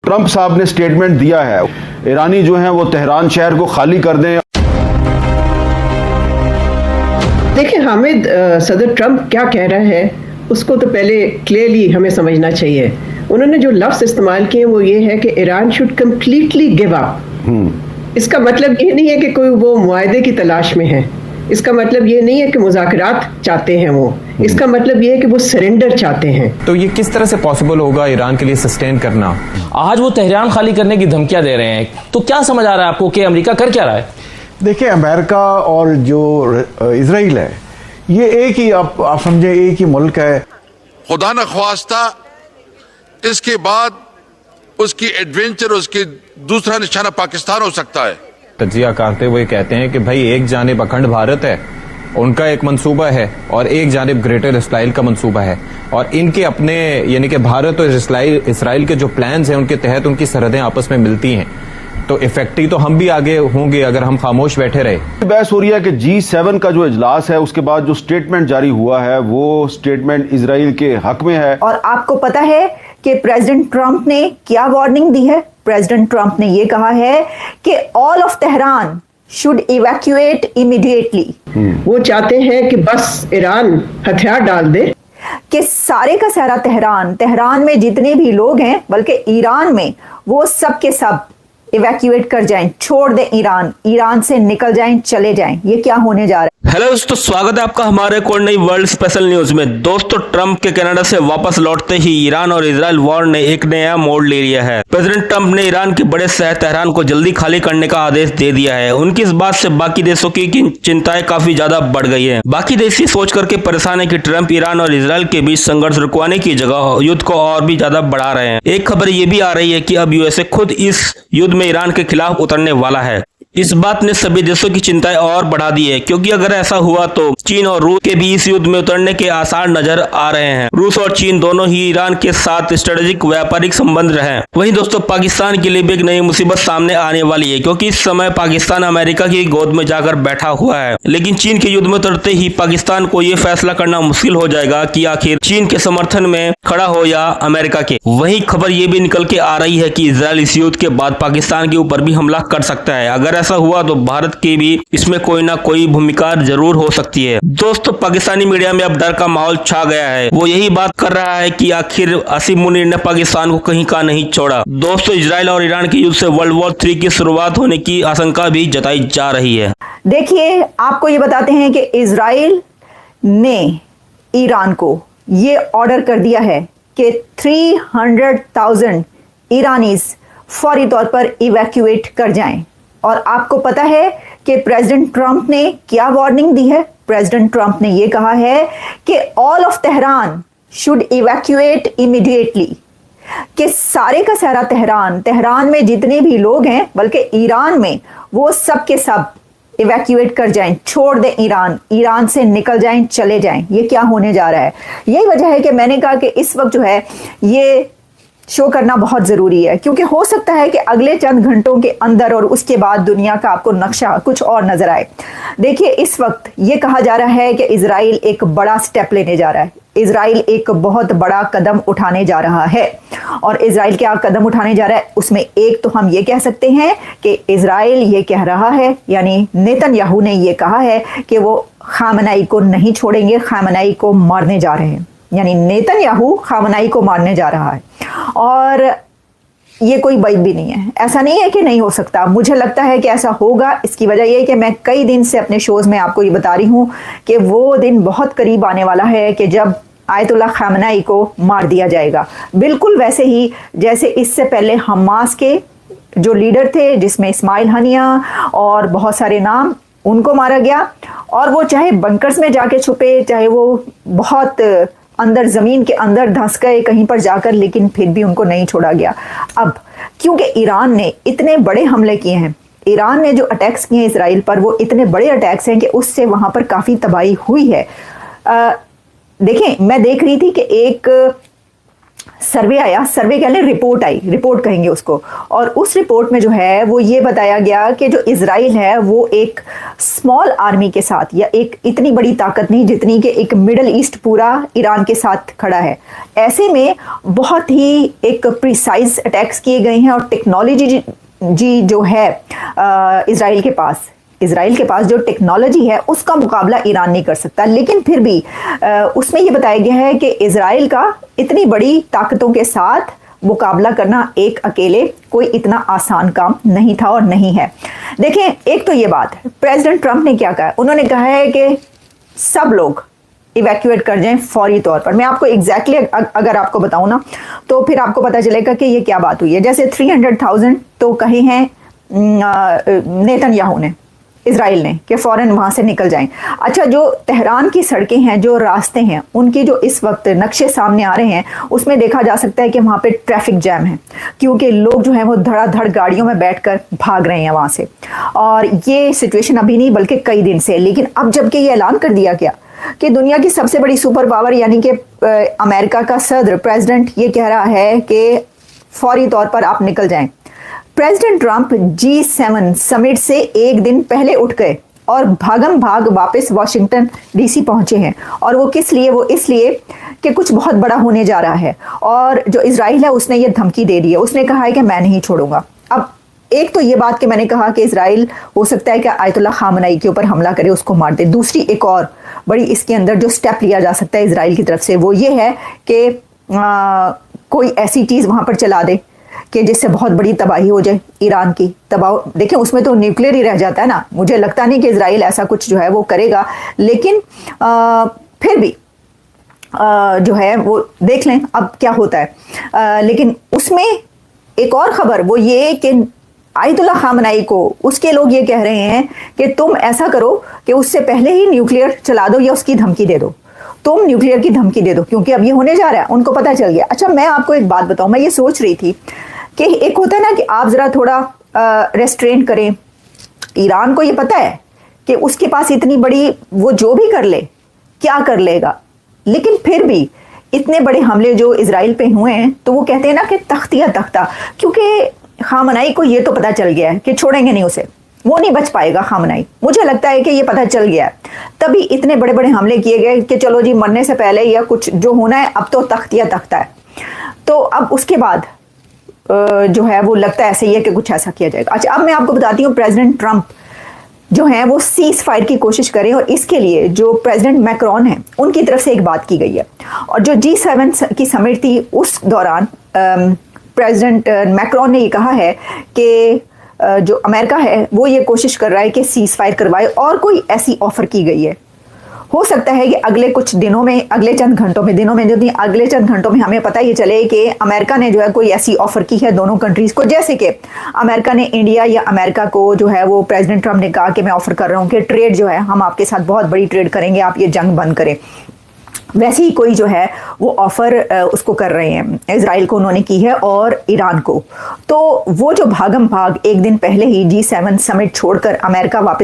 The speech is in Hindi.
ट्रंप साहब ने स्टेटमेंट दिया है, ईरानी जो हैं वो तेहरान शहर को खाली कर दें। देखिए हामिद, सदर ट्रंप क्या कह रहा है उसको तो पहले क्लियरली हमें समझना चाहिए। उन्होंने जो लफ्ज़ इस्तेमाल किए वो ये है कि Iran should completely give up. इसका मतलब ये नहीं है कि कोई वो मुआहदे की तलाश में है, इसका मतलब ये नहीं है कि मुज़ाकरात चाहते हैं वो, इसका मतलब ये है कि वो सरेंडर चाहते हैं। तो ये किस तरह से पॉसिबल होगा ईरान के लिए सस्टेन करना? आज वो तेहरान खाली करने की धमकियां दे रहे हैं, तो क्या समझ आ रहा है आपको कि अमेरिका कर क्या रहा है? देखिए, अमेरिका और जो इजराइल है ये एक ही, आप समझे, एक ही मुल्क है। खुदा न ख्वास्ता इसके बाद उसकी एडवेंचर, उसकी दूसरा निशाना पाकिस्तान हो सकता है। तजिया करते हुए कहते हैं कि भाई एक जानिब अखंड भारत है, उनका एक मंसूबा है, और एक जानिब ग्रेटर इसराइल का मंसूबा है, और इनके अपने यानी कि भारत और इसराइल के जो प्लान्स हैं उनके तहत उनकी सरहदें आपस में मिलती हैं। तो इफेक्टिव तो हम भी आगे होंगे अगर हम खामोश बैठे रहे। बहस हो रही है कि G7 का जो इजलास है उसके बाद जो स्टेटमेंट जारी हुआ है वो स्टेटमेंट इजराइल के हक में है। और आपको पता है कि प्रेसिडेंट ट्रंप ने क्या वार्निंग दी है? प्रेसिडेंट ट्रंप ने यह कहा है कि all of Tehran should evacuate immediately. वो चाहते हैं कि बस ईरान हथियार डाल दे, कि सारे का सारा तेहरान में जितने भी लोग हैं, बल्कि ईरान में, वो सब के सब इवैक्यूएट कर जाएं, छोड़ दें ईरान से निकल जाएं, चले जाएं। ये क्या होने जा रहा है? हेलो दोस्तों, स्वागत है आपका हमारे एक और नई वर्ल्ड स्पेशल न्यूज में। दोस्तों, ट्रंप के कनाडा से वापस लौटते ही ईरान और इजराइल वॉर ने एक नया मोड़ ले लिया है। प्रेसिडेंट ट्रंप ने ईरान के बड़े शहर तेहरान को जल्दी खाली करने का आदेश दे दिया है। उनकी इस बात से बाकी देशों की चिंताएं काफी ज्यादा बढ़ गई है। बाकी देश ये सोच करके परेशान है कि ट्रंप ईरान और इजराइल के बीच संघर्ष रुकवाने की जगह युद्ध को और भी ज्यादा बढ़ा रहे हैं। एक खबर ये भी आ रही है कि अब यूएसए खुद इस युद्ध में ईरान के खिलाफ उतरने वाला है। इस बात ने सभी देशों की चिंताएं और बढ़ा दी है, क्योंकि अगर ऐसा हुआ तो चीन और रूस के भी इस युद्ध में उतरने के आसार नजर आ रहे हैं। रूस और चीन दोनों ही ईरान के साथ स्ट्रेटेजिक व्यापारिक संबंध रहे। वहीं दोस्तों, पाकिस्तान के लिए भी एक नई मुसीबत सामने आने वाली है, क्योंकि इस समय पाकिस्तान अमेरिका की गोद में जाकर बैठा हुआ है। लेकिन चीन के युद्ध में उतरते ही पाकिस्तान को यह फैसला करना मुश्किल हो जाएगा कि आखिर चीन के समर्थन में खड़ा हो या अमेरिका के। वहीं खबर ये भी निकल के आ रही है कि इजराइल इस युद्ध के बाद पाकिस्तान के ऊपर भी हमला कर सकता है। अगर ऐसा हुआ तो भारत की भी इसमें कोई ना कोई भूमिका जरूर हो सकती है। दोस्तों, पाकिस्तानी मीडिया में अब डर का माहौल छा गया है। वो यही बात कर रहा है कि आखिर असीम मुनीर ने पाकिस्तान को कहीं का नहीं छोड़ा। दोस्तों, इजराइल और ईरान के युद्ध से वर्ल्ड वॉर 3 की शुरुआत होने की आशंका भी जताई जा रही है। देखिए, आपको ये बताते हैं कि इजराइल ने ईरान को ये ऑर्डर कर दिया है कि 300,000 ईरानीज फौरी तौर पर इवैक्यूएट कर जाएं। और आपको पता है कि प्रेसिडेंट ट्रंप ने क्या वार्निंग दी है? प्रेसिडेंट ट्रंप ने यह कहा है कि all of Tehran should evacuate immediately, कि सारे का सारा तेहरान में जितने भी लोग हैं, बल्कि ईरान में, वो सब के सब इवैक्यूएट कर जाएं, छोड़ दें ईरान से निकल जाएं, चले जाएं। ये क्या होने जा रहा है? यही वजह है कि मैंने कहा कि इस वक्त जो है ये शो करना बहुत ज़रूरी है, क्योंकि हो सकता है कि अगले चंद घंटों के अंदर और उसके बाद दुनिया का आपको नक्शा कुछ और नजर आए। देखिए, इस वक्त ये कहा जा रहा है कि इजराइल एक बड़ा स्टेप लेने जा रहा है, इजराइल एक बहुत बड़ा कदम उठाने जा रहा है। और इजराइल क्या कदम उठाने जा रहा है, उसमें एक तो हम ये कह सकते हैं कि इजराइल ये कह रहा है, यानी नेतन्याहू ने ये कहा है कि वो खामनाई को नहीं छोड़ेंगे, खामनाई को मारने जा रहे हैं। यानी नेतन्याहू खामनाई को मारने जा रहा है। और ये कोई बात भी नहीं है, ऐसा नहीं है कि नहीं हो सकता। मुझे लगता है कि ऐसा होगा। इसकी वजह यह है कि मैं कई दिन से अपने शोज़ में आपको ये बता रही हूँ कि वो दिन बहुत करीब आने वाला है कि जब आयतुल्लाह खामनाई को मार दिया जाएगा, बिल्कुल वैसे ही जैसे इससे पहले हमास के जो लीडर थे, जिसमें इस्माइल हनिया और बहुत सारे नाम, उनको मारा गया। और वो चाहे बंकर्स में जाके छुपे, चाहे वो बहुत अंदर ज़मीन के अंदर धंस गए कहीं पर जाकर, लेकिन फिर भी उनको नहीं छोड़ा गया। अब क्योंकि ईरान ने इतने बड़े हमले किए हैं, ईरान ने जो अटैक्स किए हैं इसराइल पर, वो इतने बड़े अटैक्स हैं कि उससे वहाँ पर काफ़ी तबाही हुई है। देखें, मैं देख रही थी कि एक सर्वे आया, सर्वे कह लें, रिपोर्ट आई, रिपोर्ट कहेंगे उसको, और उस रिपोर्ट में जो है वो ये बताया गया कि जो इजराइल है वो एक स्मॉल आर्मी के साथ, या एक इतनी बड़ी ताकत नहीं जितनी कि एक मिडल ईस्ट पूरा ईरान के साथ खड़ा है, ऐसे में बहुत ही एक प्रिसाइज अटैक्स किए गए हैं, और टेक्नोलॉजी जी जो है इजराइल के पास जो टेक्नोलॉजी है उसका मुकाबला ईरान नहीं कर सकता। लेकिन फिर भी उसमें यह बताया गया है कि इजराइल का इतनी बड़ी ताकतों के साथ मुकाबला करना एक अकेले कोई इतना आसान काम नहीं था और नहीं है। देखें, एक तो ये बात, प्रेसिडेंट ट्रंप ने क्या कहा, उन्होंने कहा है कि सब लोग इवैक्यूएट कर जाएं फौरी तौर पर। मैं आपको एग्जैक्टली अगर आपको बताऊं ना तो फिर आपको पता चलेगा कि ये क्या बात हुई है। जैसे 300,000 तो कहे हैं नेतन्याहू ने, इजराइल ने, कि फौरन वहां से निकल जाएं। अच्छा, जो तेहरान की सड़कें हैं, जो रास्ते हैं, उनकी जो इस वक्त नक्शे सामने आ रहे हैं उसमें देखा जा सकता है कि वहां पे ट्रैफिक जैम है, क्योंकि लोग जो है वो धड़ाधड़ गाड़ियों में बैठकर भाग रहे हैं वहां से। और ये सिचुएशन अभी नहीं बल्कि कई दिन से, लेकिन अब जबकि ये ऐलान कर दिया गया कि दुनिया की सबसे बड़ी सुपर पावर यानी कि अमेरिका का सदर प्रेसिडेंट ये कह रहा है कि फौरी तौर पर आप निकल जाएं। प्रेसिडेंट ट्रंप G7 समिट से एक दिन पहले उठ गए और भागम भाग वापस वाशिंगटन डीसी पहुंचे हैं। और वो किस लिए? वो इसलिए कि कुछ बहुत बड़ा होने जा रहा है, और जो इजराइल है उसने ये धमकी दे दी है, उसने कहा है कि मैं नहीं छोड़ूंगा। अब एक तो ये बात कि मैंने कहा कि इजराइल हो सकता है कि आयतुल्ला खामनई के ऊपर हमला करे, उसको मार दे। दूसरी एक और बड़ी इसके अंदर जो स्टेप लिया जा सकता है इजराइल की तरफ से वो ये है कि कोई ऐसी चीज़ वहाँ पर चला दे कि जिससे बहुत बड़ी तबाही हो जाए, ईरान की तबाह। देखें, उसमें तो न्यूक्लियर ही रह जाता है ना। मुझे लगता नहीं कि इजराइल ऐसा कुछ जो है वो करेगा, लेकिन फिर भी जो है वो देख लें अब क्या होता है। लेकिन उसमें एक और खबर वो ये कि आयतुल्ला खामनई को उसके लोग ये कह रहे हैं कि तुम ऐसा करो कि उससे पहले ही न्यूक्लियर चला दो या उसकी धमकी दे दो, तुम न्यूक्लियर की धमकी दे दो, क्योंकि अब ये होने जा रहा है, उनको पता चल गया। अच्छा, मैं आपको एक बात बताऊं, मैं ये सोच रही थी कि एक होता है ना कि आप जरा थोड़ा रेस्ट्रेन करें। ईरान को ये पता है कि उसके पास इतनी बड़ी, वो जो भी कर ले क्या कर लेगा, लेकिन फिर भी इतने बड़े हमले जो इजराइल पे हुए हैं तो वो कहते हैं ना कि तख्तिया तख्ता, क्योंकि खामनई को ये तो पता चल गया है कि छोड़ेंगे नहीं उसे, वो नहीं बच पाएगा खामनई। मुझे लगता है कि ये पता चल गया है, तभी इतने बड़े बड़े हमले किए गए कि चलो जी मरने से पहले या कुछ जो होना है अब तो तख्तिया तख्ता है। तो अब उसके बाद जो है वो लगता है ऐसे ही है कि कुछ ऐसा किया जाएगा। अच्छा, अब मैं आपको बताती हूँ, प्रेसिडेंट ट्रंप जो है वो सीज फायर की कोशिश करें, और इसके लिए जो प्रेसिडेंट मैक्रोन है उनकी तरफ से एक बात की गई है। और जो G7 की समिट थी उस दौरान प्रेसिडेंट मैक्रोन ने ये कहा है कि जो अमेरिका है वो ये कोशिश कर रहा है कि सीज फायर करवाए, और कोई ऐसी ऑफर की गई है। हो सकता है कि अगले कुछ दिनों में, अगले चंद घंटों में, दिनों में जो नहीं, अगले चंद घंटों में हमें पता ये चले कि अमेरिका ने जो है कोई ऐसी ऑफर की है दोनों कंट्रीज को, जैसे कि अमेरिका ने इंडिया या अमेरिका को जो है वो प्रेसिडेंट ट्रंप ने कहा कि मैं ऑफर कर रहा हूँ कि ट्रेड जो है हम आपके साथ बहुत बड़ी ट्रेड करेंगे, आप ये जंग बंद करें। वैसे ही कोई जो है वो ऑफर उसको कर रहे हैं, इजराइल को उन्होंने की है और ईरान को। तो वो जो भागम भाग एक दिन पहले ही G7 समिट छोड़कर अमेरिका वापस